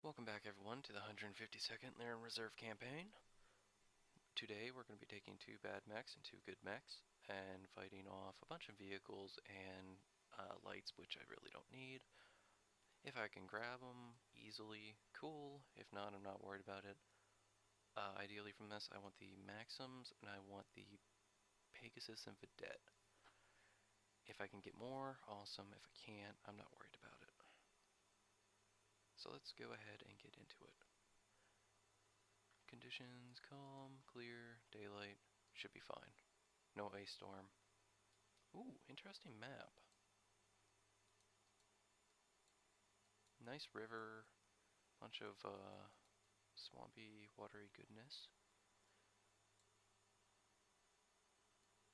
Welcome back everyone to the 152nd Lyran Reserve campaign. Today we're going to be taking two bad mechs and two good mechs and fighting off a bunch of vehicles and lights which I really don't need. If I can grab them easily, cool. If not, I'm not worried about it. Ideally from this I want the Maxims and I want the Pegasus and Vedette. If I can get more, awesome. If I can't, I'm not worried about it. So let's go ahead and get into it. Conditions, calm, clear, daylight, should be fine. No ice storm. Ooh, interesting map. Nice river, bunch of swampy, watery goodness.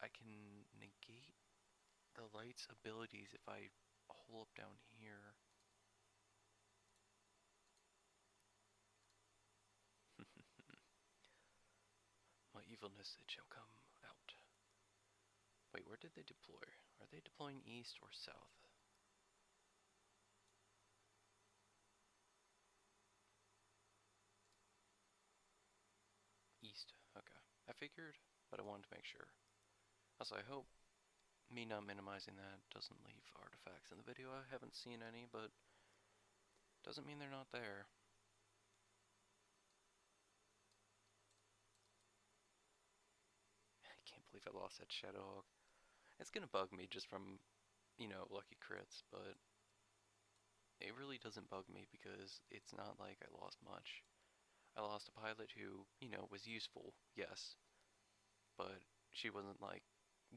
I can negate the light's abilities if I hole up down here. My evilness, it shall come out. Wait, where did they deploy? Are they deploying east or south? East, okay. I figured, but I wanted to make sure. Also, I hope me not minimizing that doesn't leave artifacts in the video. I haven't seen any, but doesn't mean they're not there. I can't believe I lost that Shadowhawk. It's gonna bug me just from, lucky crits, but it really doesn't bug me because it's not like I lost much. I lost a pilot who, was useful, yes, but she wasn't like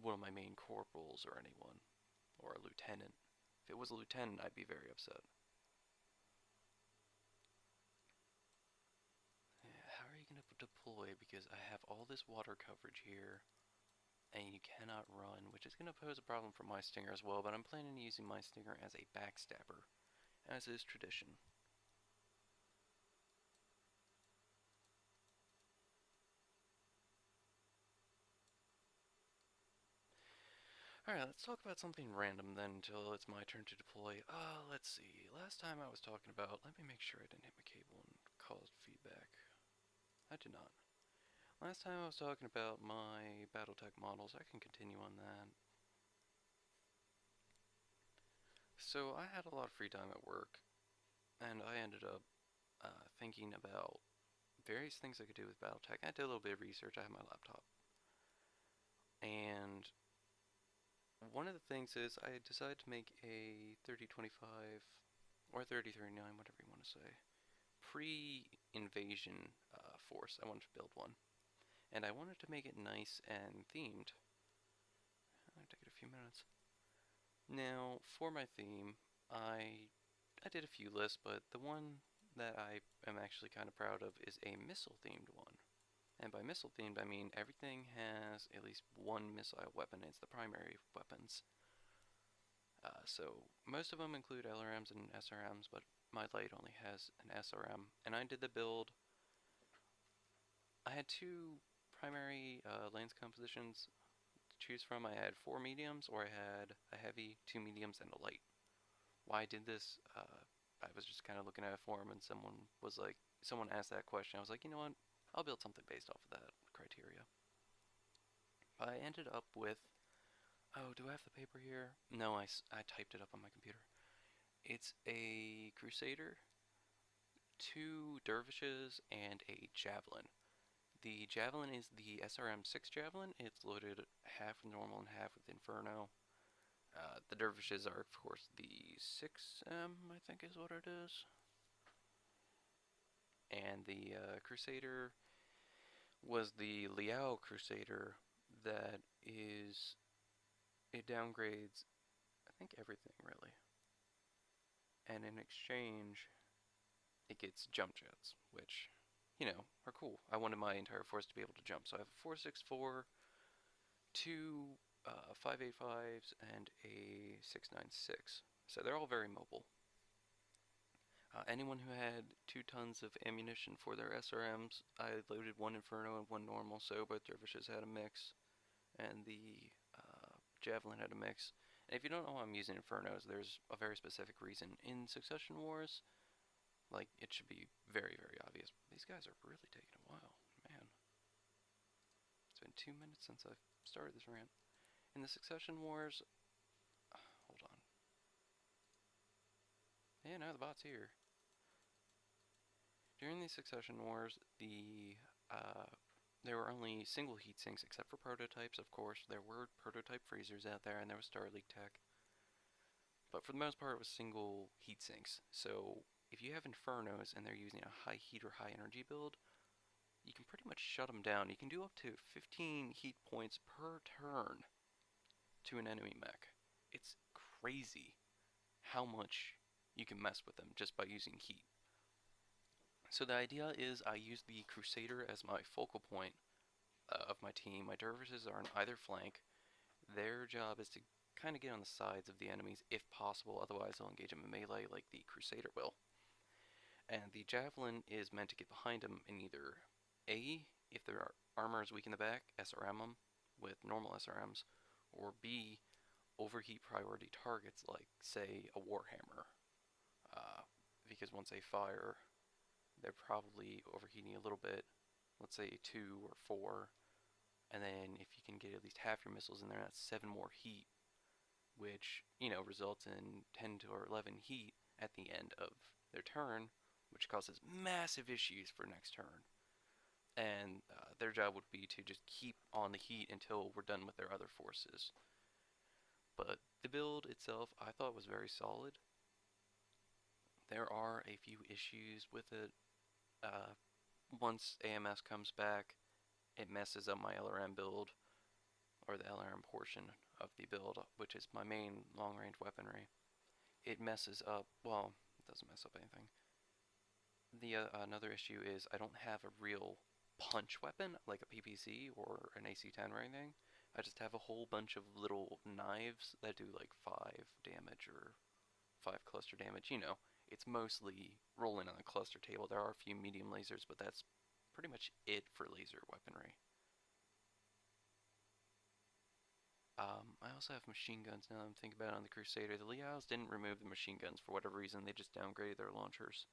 one of my main corporals or anyone, or a lieutenant. If it was a lieutenant, I'd be very upset. How are you gonna deploy? Because I have all this water coverage here, and you cannot run, which is going to pose a problem for my Stinger as well, but I'm planning on using my Stinger as a backstabber, as is tradition. Alright, let's talk about something random then until it's my turn to deploy. Let's see. Last time I was talking about, let me make sure I didn't hit my cable and caused feedback. I did not. Last time I was talking about my Battletech models. I can continue on that. So I had a lot of free time at work, and I ended up thinking about various things I could do with Battletech. I did a little bit of research. I had my laptop. And one of the things is I decided to make a 3025 or 3039, whatever you want to say, pre-invasion force. I wanted to build one. And I wanted to make it nice and themed. I'll take it a few minutes. Now, for my theme, I did a few lists, but the one that I am actually kind of proud of is a missile-themed one. And by missile themed, I mean everything has at least one missile weapon. It's the primary weapons. So most of them include LRMs and SRMs, but my light only has an SRM. And I did the build. I had two primary lance compositions to choose from. I had 4 mediums, or I had a heavy, 2 mediums, and a light. Why I did this, I was just kind of looking at a forum, and someone asked that question. I was like, you know what? I'll build something based off of that criteria. I ended up with, oh, do I have the paper here? No, I typed it up on my computer. It's a Crusader, 2 Dervishes, and a Javelin. The Javelin is the SRM-6 Javelin. It's loaded half with normal and half with Inferno. The Dervishes are, of course, the 6M, I think is what it is. And the Crusader was the Liao Crusader that is, it downgrades, I think, everything, really. And in exchange, it gets jump jets, which, are cool. I wanted my entire force to be able to jump. So I have a 464, 2 585s, and a 696. So they're all very mobile. Anyone who had 2 tons of ammunition for their SRMs, I loaded 1 Inferno and 1 normal, so both Dervishes had a mix, and the Javelin had a mix. And if you don't know why I'm using Infernos, there's a very specific reason. In Succession Wars, Like, it should be very, very obvious. These guys are really taking a while. Man. It's been 2 minutes since I've started this rant. In the Succession Wars... Hold on. Yeah, no, the bot's here. During the Succession Wars, there were only single heat sinks, except for prototypes, of course. There were prototype freezers out there, and there was Starleague tech. But for the most part, it was single heat sinks. So if you have Infernos and they're using a high heat or high energy build, you can pretty much shut them down. You can do up to 15 heat points per turn to an enemy mech. It's crazy how much you can mess with them just by using heat. So the idea is I use the Crusader as my focal point of my team. My dervishes are on either flank. Their job is to kind of get on the sides of the enemies if possible, otherwise they'll engage them in melee like the Crusader will. And the Javelin is meant to get behind them in either A, if their armor is weak in the back, SRM them with normal SRMs, or B, overheat priority targets like, say, a Warhammer. Because once they fire, they're probably overheating a little bit, let's say 2 or 4, and then if you can get at least half your missiles in there, that's 7 more heat, which, results in 10 to 11 heat at the end of their turn, which causes massive issues for next turn. And their job would be to just keep on the heat until we're done with their other forces. But the build itself, I thought was very solid. There are a few issues with it. Once AMS comes back, it messes up my LRM build, or the LRM portion of the build, which is my main long-range weaponry. It messes up, well, it doesn't mess up anything. The another issue is I don't have a real punch weapon, like a PPC or an AC-10 or anything. I just have a whole bunch of little knives that do like 5 damage or 5 cluster damage, It's mostly rolling on the cluster table. There are a few medium lasers, but that's pretty much it for laser weaponry. I also have machine guns now I'm thinking about it on the Crusader. The Liaos didn't remove the machine guns for whatever reason. They just downgraded their launchers,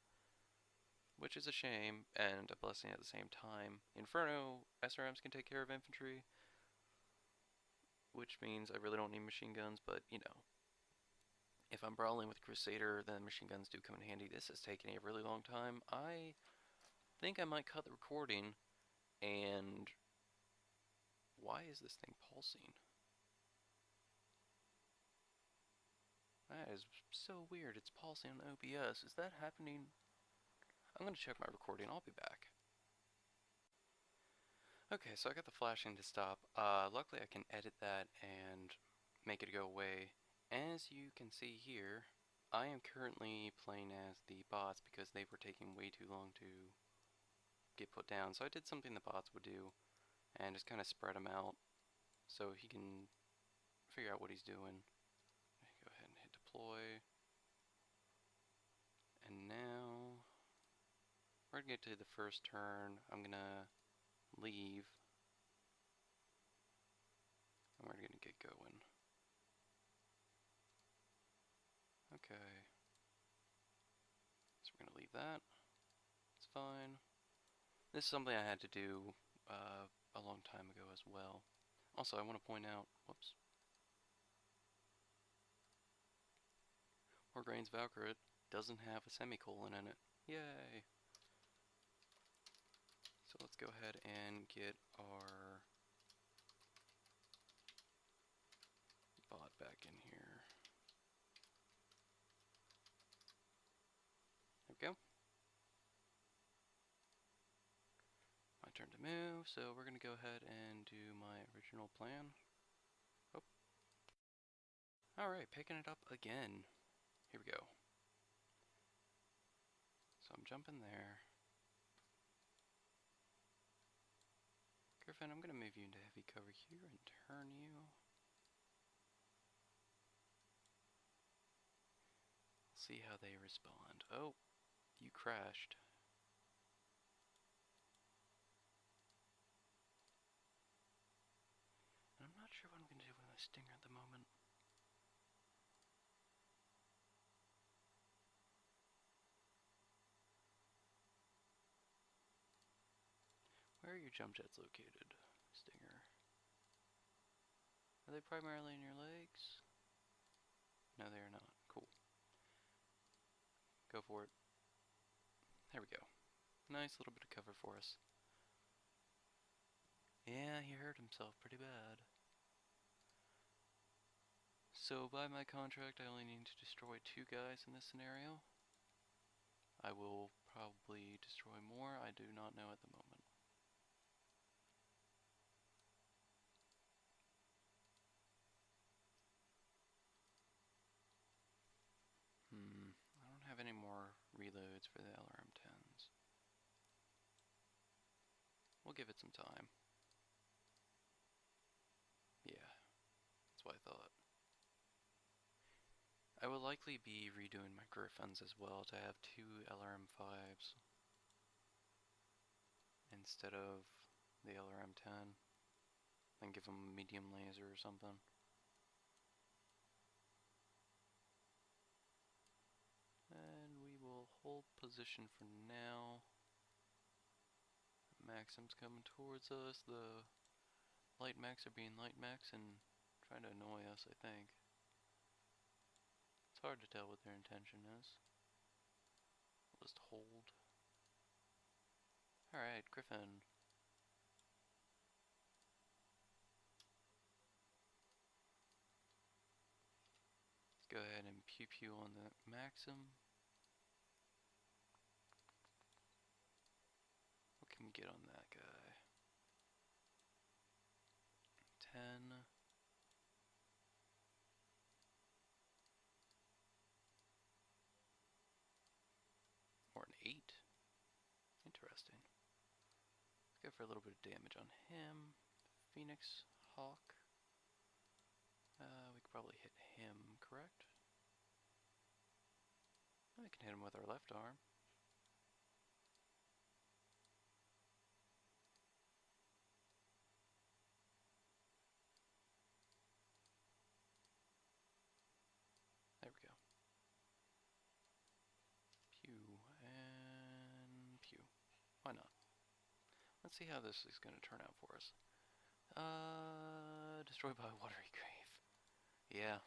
which is a shame and a blessing at the same time. Inferno SRMs can take care of infantry, which means I really don't need machine guns, but if I'm brawling with Crusader, then machine guns do come in handy. This is taking a really long time. I think I might cut the recording, and why is this thing pulsing? That is so weird. It's pulsing on OBS. Is that happening? I'm going to check my recording. I'll be back. Okay, so I got the flashing to stop. Luckily I can edit that and make it go away. As you can see here, I am currently playing as the bots because they were taking way too long to get put down. So I did something the bots would do and just kind of spread them out so he can figure out what he's doing. Go ahead and hit deploy. And now we're going to get to the first turn. I'm going to leave. And we're going to get going. Okay. So we're going to leave that. It's fine. This is something I had to do a long time ago as well. Also, I want to point out, whoops. Morgraine's Valkyrie doesn't have a semicolon in it. Yay! So let's go ahead and get our bot back in here. There we go. My turn to move, so we're going to go ahead and do my original plan. Oh. Alright, picking it up again. Here we go. So I'm jumping there. Griffin, I'm going to move you into heavy cover here and turn you. See how they respond. Oh, you crashed. And I'm not sure what I'm going to do with my Stinger at the moment. Where are your jump jets located, Stinger? Are they primarily in your legs? No, they are not. Cool. Go for it. There we go. Nice little bit of cover for us. Yeah, he hurt himself pretty bad. So by my contract, I only need to destroy 2 guys in this scenario. I will probably destroy more, I do not know at the moment. I don't have any more reloads for the LRM-10s. We'll give it some time. Yeah, that's what I thought. I will likely be redoing my Griffins as well to have 2 LRM-5s instead of the LRM-10, and give them a medium laser or something. And we will hold position for now. Maxim's coming towards us. The light max are being light max and trying to annoy us, I think. It's hard to tell what their intention is. We'll just hold. Alright, Griffin. Let's go ahead and pew pew on the Maxim. What can we get on that guy? 10. Or an 8. Interesting. Let's go for a little bit of damage on him. Phoenix, Hawk. We could probably hit him, correct? We can hit him with our left arm. There we go. Pew and pew. Why not? Let's see how this is going to turn out for us. Destroyed by a watery grave. Yeah.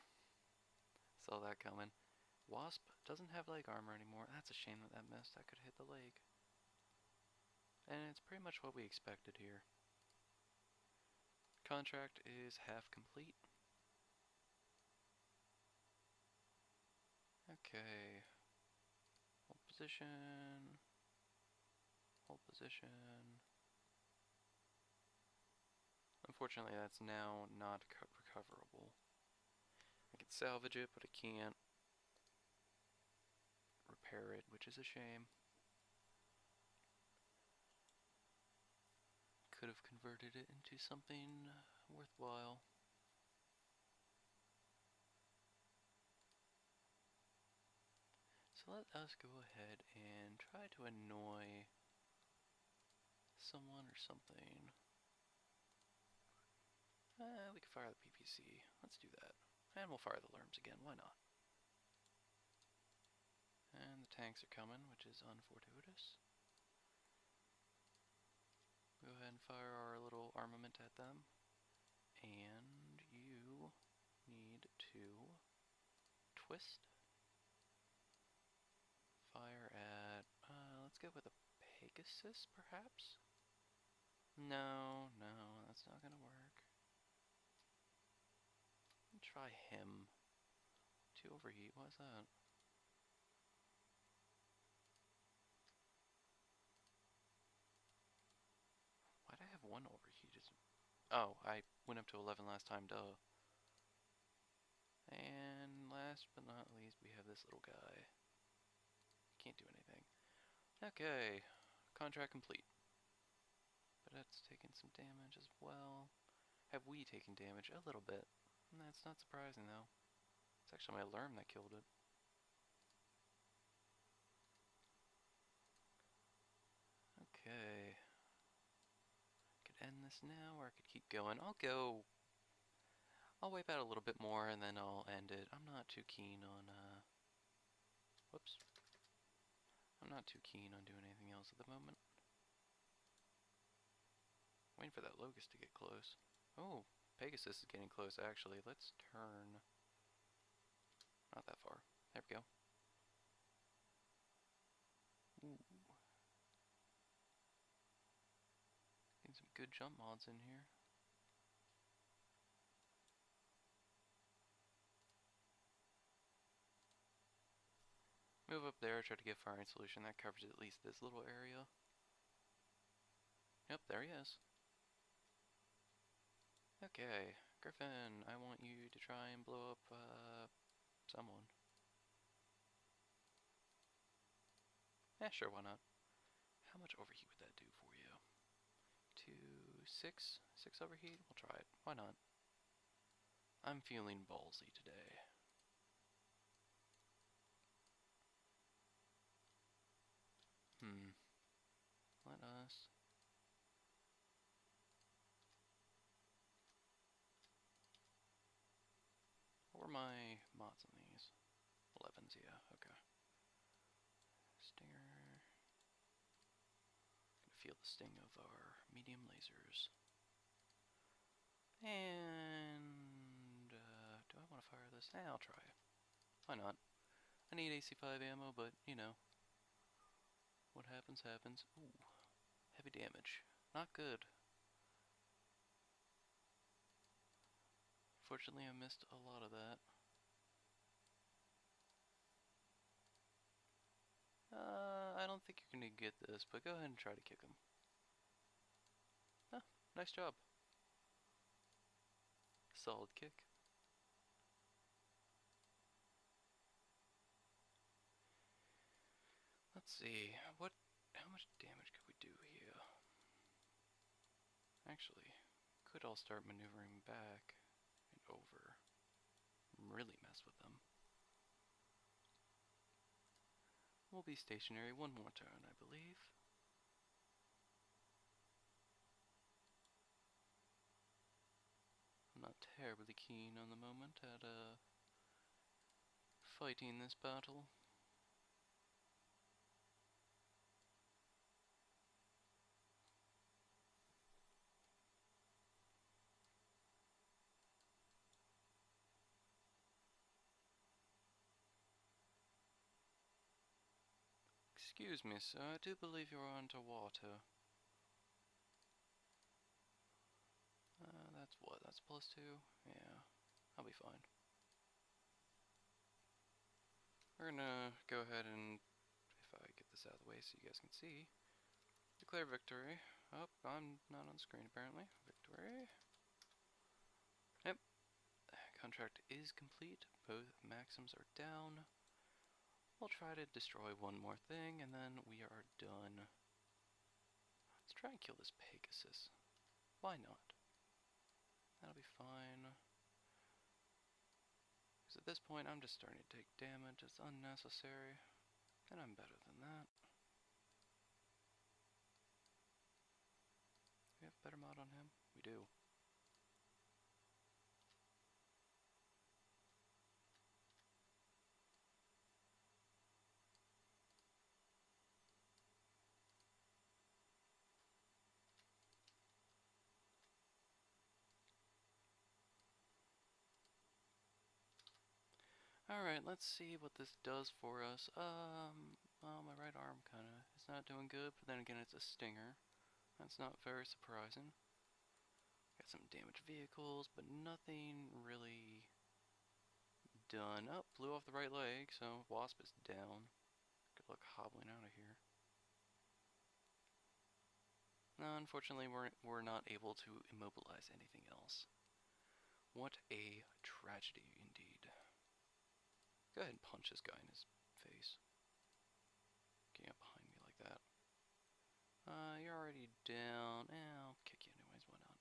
Saw that coming. Wasp doesn't have leg armor anymore. That's a shame that that missed. That could hit the leg. And it's pretty much what we expected here. Contract is half complete. Okay. Hold position. Hold position. Unfortunately, that's now not recoverable. I can salvage it, but I can't repair it, which is a shame. Could have converted it into something worthwhile. So let us go ahead and try to annoy someone or something. We can fire the PPC. Let's do that. And we'll fire the Lerms again, why not? And the tanks are coming, which is unfortuitous. Go ahead and fire our little armament at them. And you need to twist. Fire at, let's go with a Pegasus, perhaps? No, that's not gonna work. Try him. 2 overheat, why is that? Why'd I have 1 overheat? Oh, I went up to 11 last time, duh. And last but not least, we have this little guy. Can't do anything. Okay, contract complete. But that's taken some damage as well. Have we taken damage? A little bit. And that's not surprising though. It's actually my Lerm that killed it. Okay. I could end this now, or I could keep going. I'll wipe out a little bit more and then I'll end it. I'm not too keen on, whoops. I'm not too keen on doing anything else at the moment. Waiting for that locust to get close. Oh, Pegasus is getting close actually. Let's turn. Not that far. There we go. Ooh. Getting some good jump mods in here. Move up there, try to get firing solution. That covers at least this little area. Yep, there he is. Okay, Griffin, I want you to try and blow up, someone. Yeah, sure, why not? How much overheat would that do for you? 6 overheat? We'll try it. Why not? I'm feeling ballsy today. Let us... What were my mods on these? 11s, yeah, okay. Stinger. Gonna feel the sting of our medium lasers. And, do I want to fire this? I'll try it. Why not? I need AC5 ammo, but, you know. What happens, happens. Ooh. Heavy damage. Not good. Fortunately, I missed a lot of that. I don't think you're gonna get this, but go ahead and try to kick him. Oh, nice job. Solid kick. Let's see, how much damage could we do here? Actually, could all start maneuvering back and over. Really mess with them. We'll be stationary one more turn, I believe. I'm not terribly keen on the moment at, fighting this battle. Excuse me, sir, I do believe you're underwater. That's what? That's +2? Yeah, I'll be fine. We're gonna go ahead and, if I get this out of the way so you guys can see, declare victory. Oh, I'm not on screen apparently. Victory. Yep. Contract is complete. Both maxims are down. We'll try to destroy one more thing and then we are done. Let's try and kill this Pegasus. Why not? That'll be fine. Because at this point I'm just starting to take damage. It's unnecessary. And I'm better than that. Do we have a better mod on him? We do. Alright, let's see what this does for us. Well, my right arm kinda is not doing good, but then again it's a stinger. That's not very surprising. Got some damaged vehicles, but nothing really done. Oh, blew off the right leg, so Wasp is down. Good luck hobbling out of here. No, unfortunately we're not able to immobilize anything else. What a tragedy indeed. Go ahead and punch this guy in his face. Getting up behind me like that. You're already down. I'll kick you anyways, why not?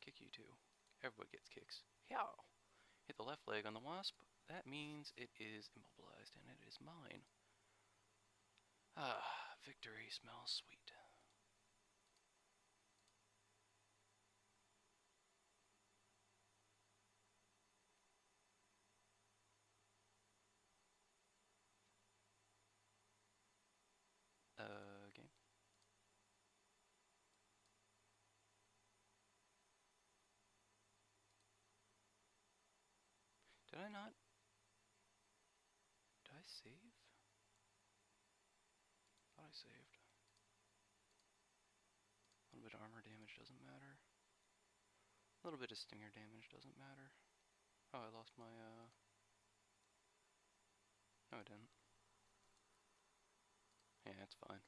Kick you too. Everybody gets kicks. Yow! Hit the left leg on the Wasp. That means it is immobilized and it is mine. Ah, victory smells sweet. Game. Did I not? Did I save? Thought I saved. A little bit of armor damage doesn't matter. A little bit of stinger damage doesn't matter. Oh, I lost my, no I didn't. Yeah, it's fine.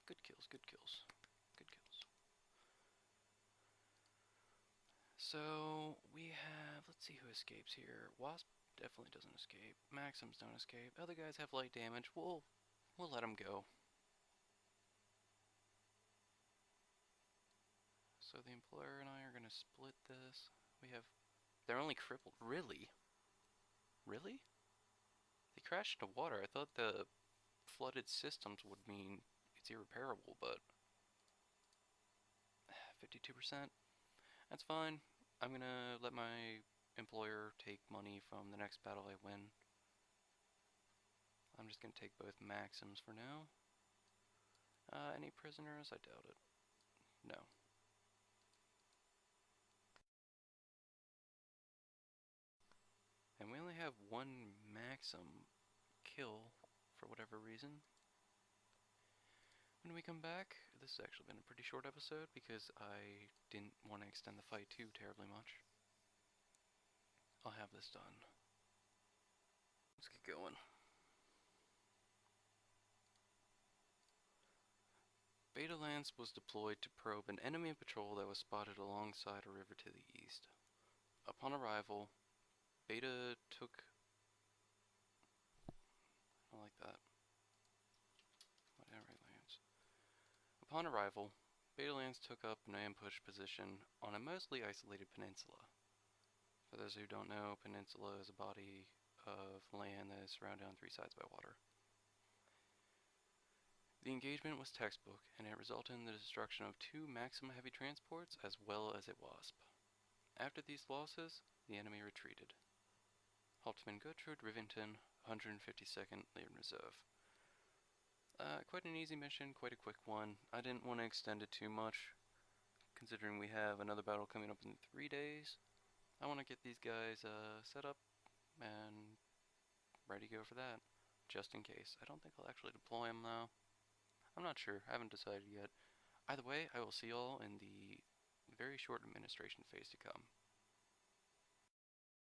Good kills, good kills. Good kills. So, we have, let's see who escapes here. Wasp definitely doesn't escape. Maxims don't escape. Other guys have light damage. We'll let them go. So the employer and I are gonna split this. They're only crippled. Really? Really? They crashed into water. I thought the flooded systems would mean it's irreparable, but 52%. That's fine. I'm gonna let my employer take money from the next battle I win. I'm just gonna take both maxims for now. Any prisoners? I doubt it. No. And we only have one maxim kill for whatever reason. When we come back, this has actually been a pretty short episode because I didn't want to extend the fight too terribly much. I'll have this done. Let's get going. Beta Lance was deployed to probe an enemy patrol that was spotted alongside a river to the east. Upon arrival, Beta took... I don't like that. Why didn't I write Lance? Upon arrival, Beta Lance took up an ambush position on a mostly isolated peninsula. For those who don't know, peninsula is a body of land that is surrounded on three sides by water. The engagement was textbook, and it resulted in the destruction of 2 Maxim heavy transports as well as a Wasp. After these losses, the enemy retreated. Hauptmann Gertrude Rivington, 152nd Legion Reserve. Quite an easy mission, quite a quick one. I didn't want to extend it too much, considering we have another battle coming up in 3 days. I want to get these guys set up and ready to go for that, just in case. I don't think I'll actually deploy them though. I'm not sure, I haven't decided yet. Either way, I will see y'all in the very short administration phase to come.